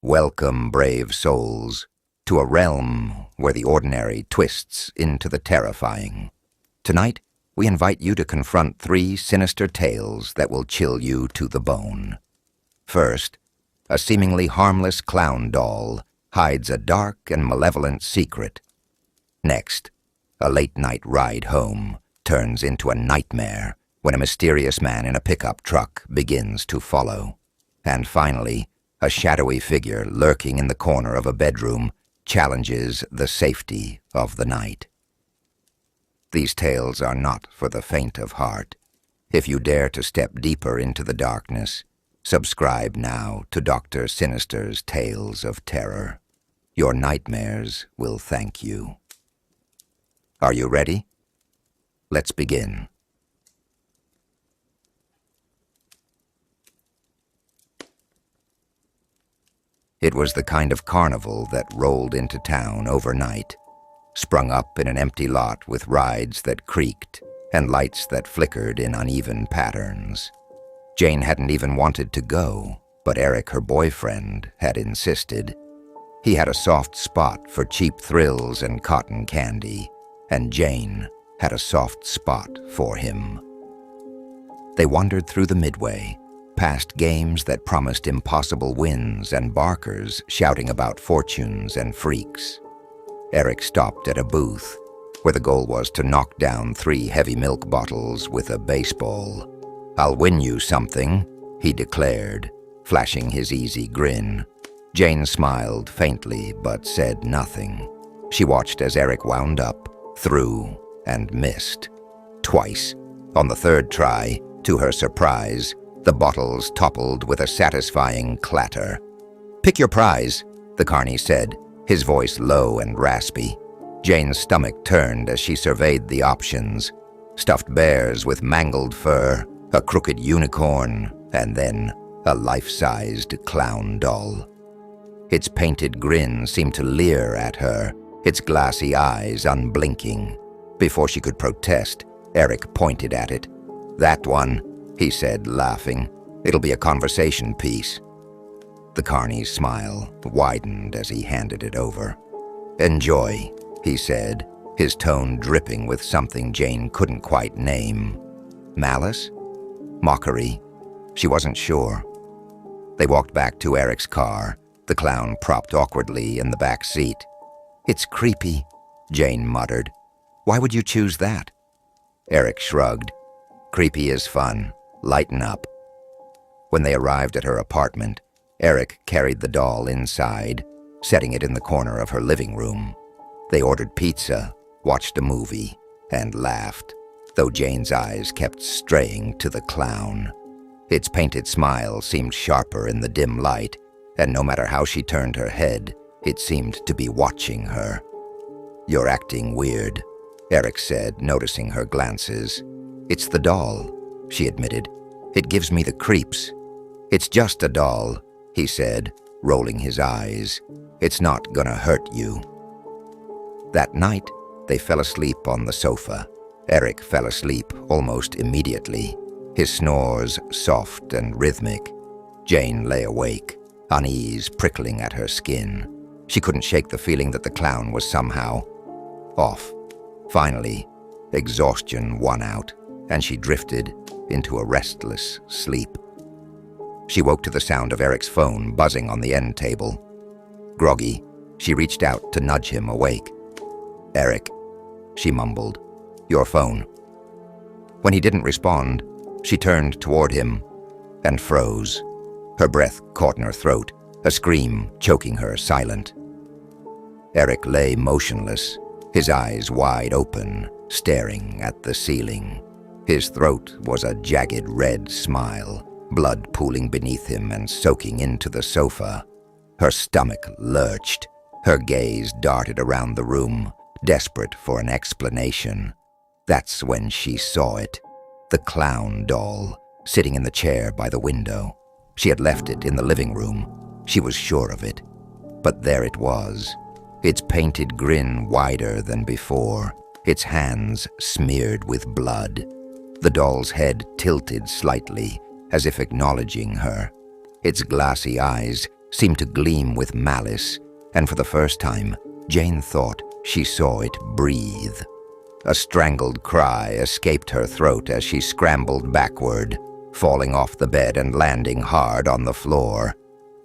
Welcome, brave souls, to a realm where the ordinary twists into the terrifying. Tonight, we invite you to confront 3 sinister tales that will chill you to the bone. First, a seemingly harmless clown doll hides a dark and malevolent secret. Next, a late-night ride home turns into a nightmare when a mysterious man in a pickup truck begins to follow. And finally, a shadowy figure lurking in the corner of a bedroom challenges the safety of the night. These tales are not for the faint of heart. If you dare to step deeper into the darkness, subscribe now to Dr. Sinister's Tales of Terror. Your nightmares will thank you. Are you ready? Let's begin. It was the kind of carnival that rolled into town overnight, sprung up in an empty lot with rides that creaked and lights that flickered in uneven patterns. Jane hadn't even wanted to go, but Eric, her boyfriend, had insisted. He had a soft spot for cheap thrills and cotton candy, and Jane had a soft spot for him. They wandered through the midway, past games that promised impossible wins and barkers shouting about fortunes and freaks. Eric stopped at a booth where the goal was to knock down 3 heavy milk bottles with a baseball. "I'll win you something," he declared, flashing his easy grin. Jane smiled faintly but said nothing. She watched as Eric wound up, threw, and missed. Twice. On the 3rd try, to her surprise, the bottles toppled with a satisfying clatter. "Pick your prize," the carny said, his voice low and raspy. Jane's stomach turned as she surveyed the options. Stuffed bears with mangled fur, a crooked unicorn, and then a life-sized clown doll. Its painted grin seemed to leer at her, its glassy eyes unblinking. Before she could protest, Eric pointed at it. "That one," he said, laughing. "It'll be a conversation piece." The carny's smile widened as he handed it over. "Enjoy," he said, his tone dripping with something Jane couldn't quite name. Malice? Mockery? She wasn't sure. They walked back to Eric's car, the clown propped awkwardly in the back seat. "It's creepy," Jane muttered. "Why would you choose that?" Eric shrugged. "Creepy is fun. Lighten up." When they arrived at her apartment, Eric carried the doll inside, setting it in the corner of her living room. They ordered pizza, watched a movie, and laughed, though Jane's eyes kept straying to the clown. Its painted smile seemed sharper in the dim light, and no matter how she turned her head, it seemed to be watching her. "You're acting weird," Eric said, noticing her glances. "It's the doll," she admitted. "It gives me the creeps." "It's just a doll," he said, rolling his eyes. "It's not gonna hurt you." That night, they fell asleep on the sofa. Eric fell asleep almost immediately, his snores soft and rhythmic. Jane lay awake, unease prickling at her skin. She couldn't shake the feeling that the clown was somehow off. Finally, exhaustion won out, and she drifted into a restless sleep. She woke to the sound of Eric's phone buzzing on the end table. Groggy, she reached out to nudge him awake. "Eric," she mumbled, "your phone." When he didn't respond, she turned toward him and froze. Her breath caught in her throat, a scream choking her silent. Eric lay motionless, his eyes wide open, staring at the ceiling. His throat was a jagged red smile, blood pooling beneath him and soaking into the sofa. Her stomach lurched. Her gaze darted around the room, desperate for an explanation. That's when she saw it. The clown doll, sitting in the chair by the window. She had left it in the living room. She was sure of it. But there it was, its painted grin wider than before, its hands smeared with blood. The doll's head tilted slightly, as if acknowledging her. Its glassy eyes seemed to gleam with malice, and for the first time, Jane thought she saw it breathe. A strangled cry escaped her throat as she scrambled backward, falling off the bed and landing hard on the floor.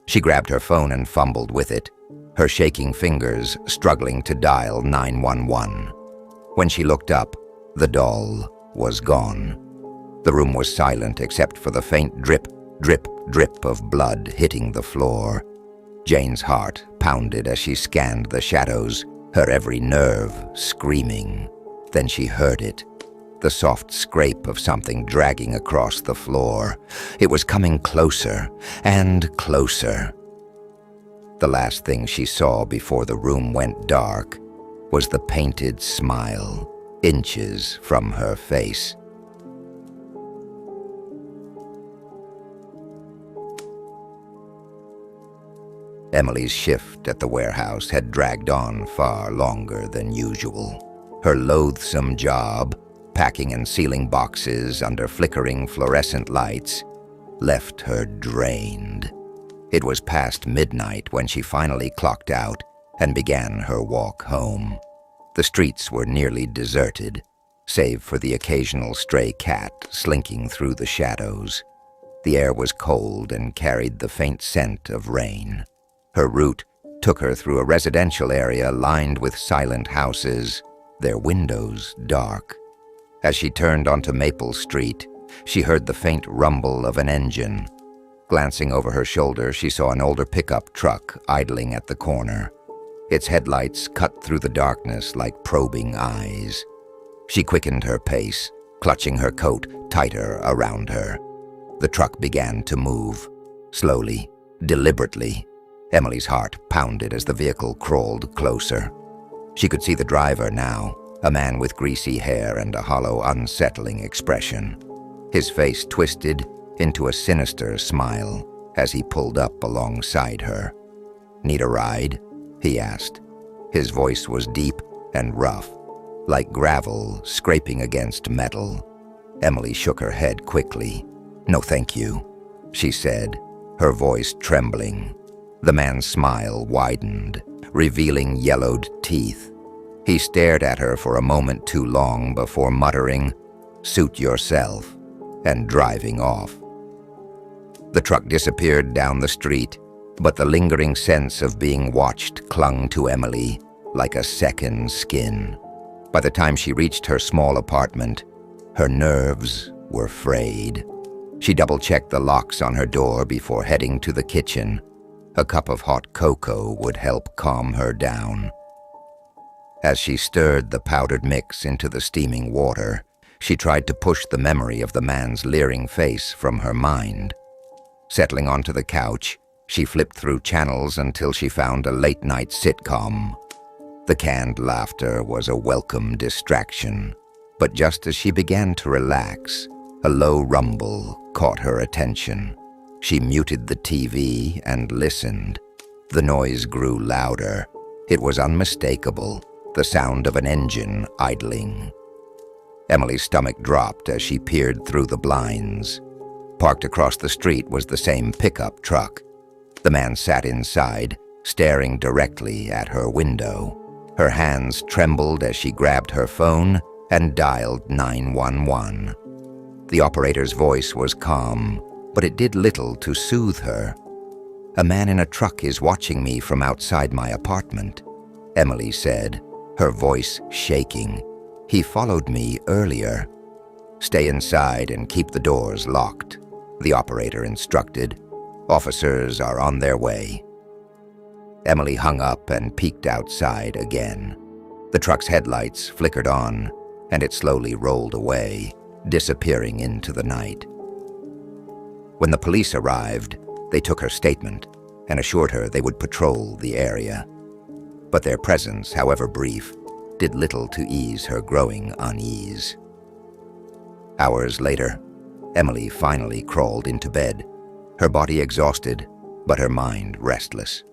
She grabbed her phone and fumbled with it, her shaking fingers struggling to dial 911. When she looked up, the doll was gone. The room was silent except for the faint drip, drip, drip of blood hitting the floor. Jane's heart pounded as she scanned the shadows, her every nerve screaming. Then she heard it, the soft scrape of something dragging across the floor. It was coming closer and closer. The last thing she saw before the room went dark was the painted smile, inches from her face. Emily's shift at the warehouse had dragged on far longer than usual. Her loathsome job, packing and sealing boxes under flickering fluorescent lights, left her drained. It was past midnight when she finally clocked out and began her walk home. The streets were nearly deserted, save for the occasional stray cat slinking through the shadows. The air was cold and carried the faint scent of rain. Her route took her through a residential area lined with silent houses, their windows dark. As she turned onto Maple Street, she heard the faint rumble of an engine. Glancing over her shoulder, she saw an older pickup truck idling at the corner. Its headlights cut through the darkness like probing eyes. She quickened her pace, clutching her coat tighter around her. The truck began to move, slowly, deliberately. Emily's heart pounded as the vehicle crawled closer. She could see the driver now, a man with greasy hair and a hollow, unsettling expression. His face twisted into a sinister smile as he pulled up alongside her. "Need a ride?" he asked. His voice was deep and rough, like gravel scraping against metal. Emily shook her head quickly. "No, thank you," she said, her voice trembling. The man's smile widened, revealing yellowed teeth. He stared at her for a moment too long before muttering, "Suit yourself," and driving off. The truck disappeared down the street, but the lingering sense of being watched clung to Emily like a second skin. By the time she reached her small apartment, her nerves were frayed. She double-checked the locks on her door before heading to the kitchen. A cup of hot cocoa would help calm her down. As she stirred the powdered mix into the steaming water, she tried to push the memory of the man's leering face from her mind. Settling onto the couch, she flipped through channels until she found a late-night sitcom. The canned laughter was a welcome distraction, but just as she began to relax, a low rumble caught her attention. She muted the TV and listened. The noise grew louder. It was unmistakable, the sound of an engine idling. Emily's stomach dropped as she peered through the blinds. Parked across the street was the same pickup truck. The man sat inside, staring directly at her window. Her hands trembled as she grabbed her phone and dialed 911. The operator's voice was calm, but it did little to soothe her. "A man in a truck is watching me from outside my apartment," Emily said, her voice shaking. "He followed me earlier." "Stay inside and keep the doors locked," the operator instructed. "Officers are on their way." Emily hung up and peeked outside again. The truck's headlights flickered on, and it slowly rolled away, disappearing into the night. When the police arrived, they took her statement and assured her they would patrol the area. But their presence, however brief, did little to ease her growing unease. Hours later, Emily finally crawled into bed, her body exhausted, but her mind restless.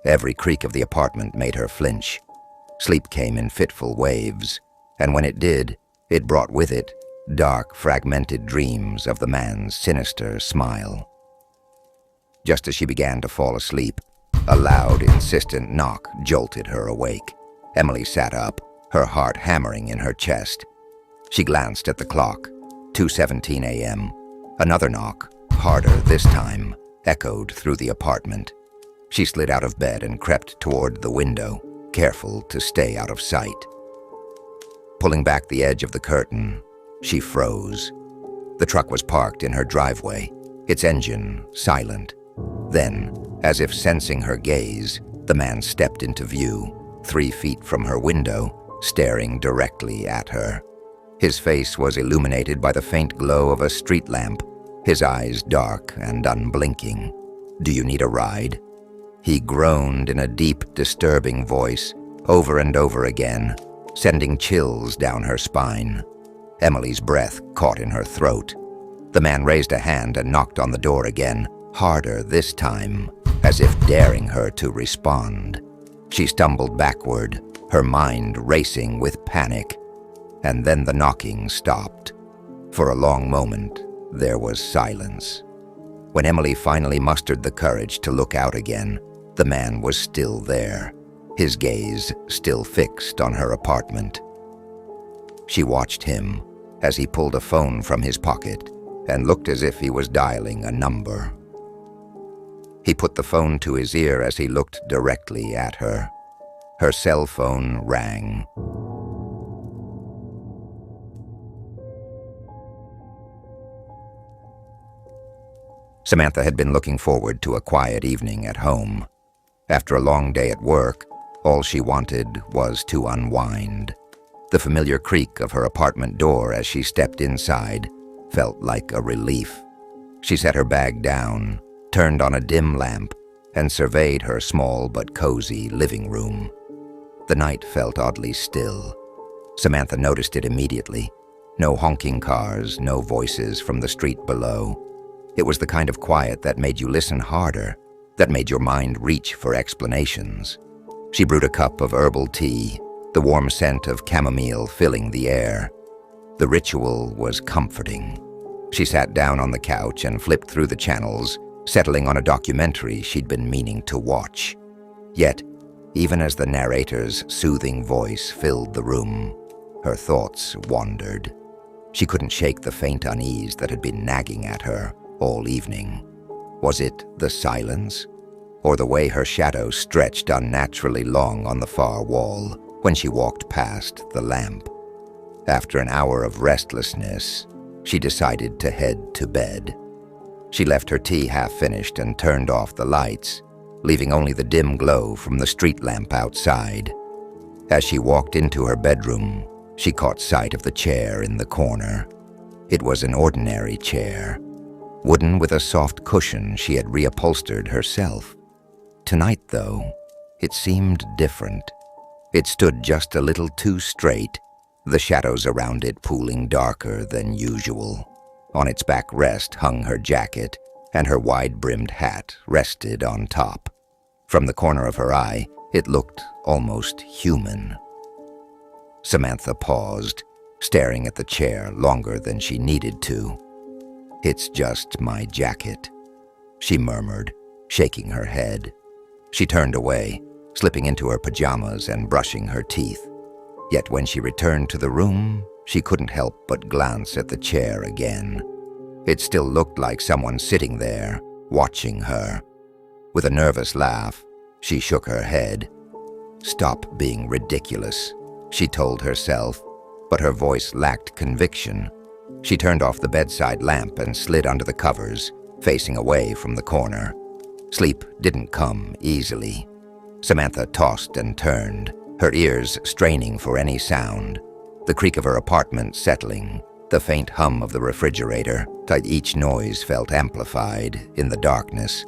Every creak of the apartment made her flinch. Sleep came in fitful waves, and when it did, it brought with it dark, fragmented dreams of the man's sinister smile. Just as she began to fall asleep, a loud, insistent knock jolted her awake. Emily sat up, her heart hammering in her chest. She glanced at the clock, 2:17 a.m. Another knock, harder this time, echoed through the apartment. She slid out of bed and crept toward the window, careful to stay out of sight. Pulling back the edge of the curtain, she froze. The truck was parked in her driveway, its engine silent. Then, as if sensing her gaze, the man stepped into view, 3 feet from her window, staring directly at her. His face was illuminated by the faint glow of a street lamp, his eyes dark and unblinking. "Do you need a ride?" He groaned in a deep, disturbing voice, over and over again, sending chills down her spine. Emily's breath caught in her throat. The man raised a hand and knocked on the door again, harder this time, as if daring her to respond. She stumbled backward, her mind racing with panic. And then the knocking stopped. For a long moment, there was silence. When Emily finally mustered the courage to look out again, the man was still there, his gaze still fixed on her apartment. She watched him as he pulled a phone from his pocket and looked as if he was dialing a number. He put the phone to his ear as he looked directly at her. Her cell phone rang. Samantha had been looking forward to a quiet evening at home. After a long day at work, all she wanted was to unwind. The familiar creak of her apartment door as she stepped inside felt like a relief. She set her bag down, turned on a dim lamp, and surveyed her small but cozy living room. The night felt oddly still. Samantha noticed it immediately. No honking cars, no voices from the street below. It was the kind of quiet that made you listen harder, that made your mind reach for explanations. She brewed a cup of herbal tea, the warm scent of chamomile filling the air. The ritual was comforting. She sat down on the couch and flipped through the channels, settling on a documentary she'd been meaning to watch. Yet, even as the narrator's soothing voice filled the room, her thoughts wandered. She couldn't shake the faint unease that had been nagging at her all evening. Was it the silence, or the way her shadow stretched unnaturally long on the far wall when she walked past the lamp? After an hour of restlessness, she decided to head to bed. She left her tea half-finished and turned off the lights, leaving only the dim glow from the street lamp outside. As she walked into her bedroom, she caught sight of the chair in the corner. It was an ordinary chair, wooden with a soft cushion she had reupholstered herself. Tonight, though, it seemed different. It stood just a little too straight, the shadows around it pooling darker than usual. On its backrest hung her jacket, and her wide-brimmed hat rested on top. From the corner of her eye, it looked almost human. Samantha paused, staring at the chair longer than she needed to. "It's just my jacket," she murmured, shaking her head. She turned away, slipping into her pajamas and brushing her teeth. Yet when she returned to the room, she couldn't help but glance at the chair again. It still looked like someone sitting there, watching her. With a nervous laugh, she shook her head. "Stop being ridiculous," she told herself, but her voice lacked conviction. She turned off the bedside lamp and slid under the covers, facing away from the corner. Sleep didn't come easily. Samantha tossed and turned, her ears straining for any sound. The creak of her apartment settling, the faint hum of the refrigerator, each noise felt amplified in the darkness.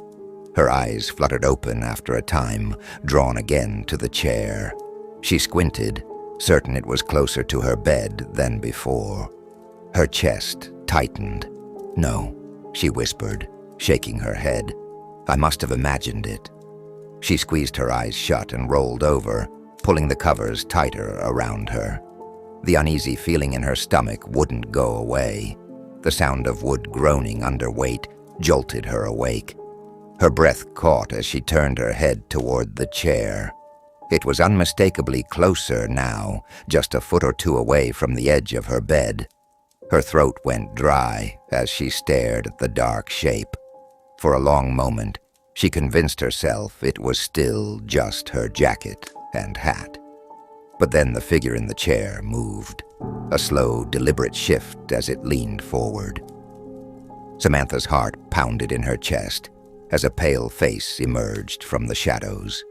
Her eyes fluttered open after a time, drawn again to the chair. She squinted, certain it was closer to her bed than before. Her chest tightened. "No," she whispered, shaking her head. "I must have imagined it." She squeezed her eyes shut and rolled over, pulling the covers tighter around her. The uneasy feeling in her stomach wouldn't go away. The sound of wood groaning under weight jolted her awake. Her breath caught as she turned her head toward the chair. It was unmistakably closer now, just a foot or two away from the edge of her bed. Her throat went dry as she stared at the dark shape. For a long moment, she convinced herself it was still just her jacket and hat. But then the figure in the chair moved, a slow, deliberate shift as it leaned forward. Samantha's heart pounded in her chest as a pale face emerged from the shadows.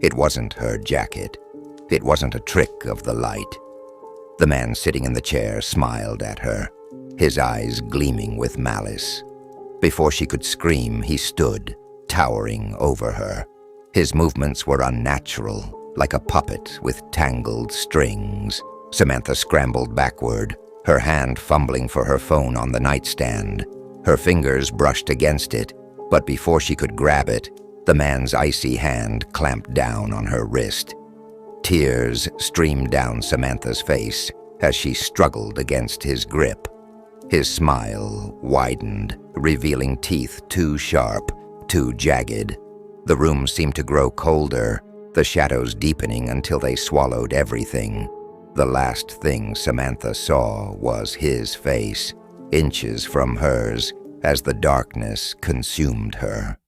It wasn't her jacket. It wasn't a trick of the light. The man sitting in the chair smiled at her, his eyes gleaming with malice. Before she could scream, he stood, towering over her. His movements were unnatural, like a puppet with tangled strings. Samantha scrambled backward, her hand fumbling for her phone on the nightstand. Her fingers brushed against it, but before she could grab it, the man's icy hand clamped down on her wrist. Tears streamed down Samantha's face as she struggled against his grip. His smile widened, revealing teeth too sharp, too jagged. The room seemed to grow colder, the shadows deepening until they swallowed everything. The last thing Samantha saw was his face, inches from hers, as the darkness consumed her.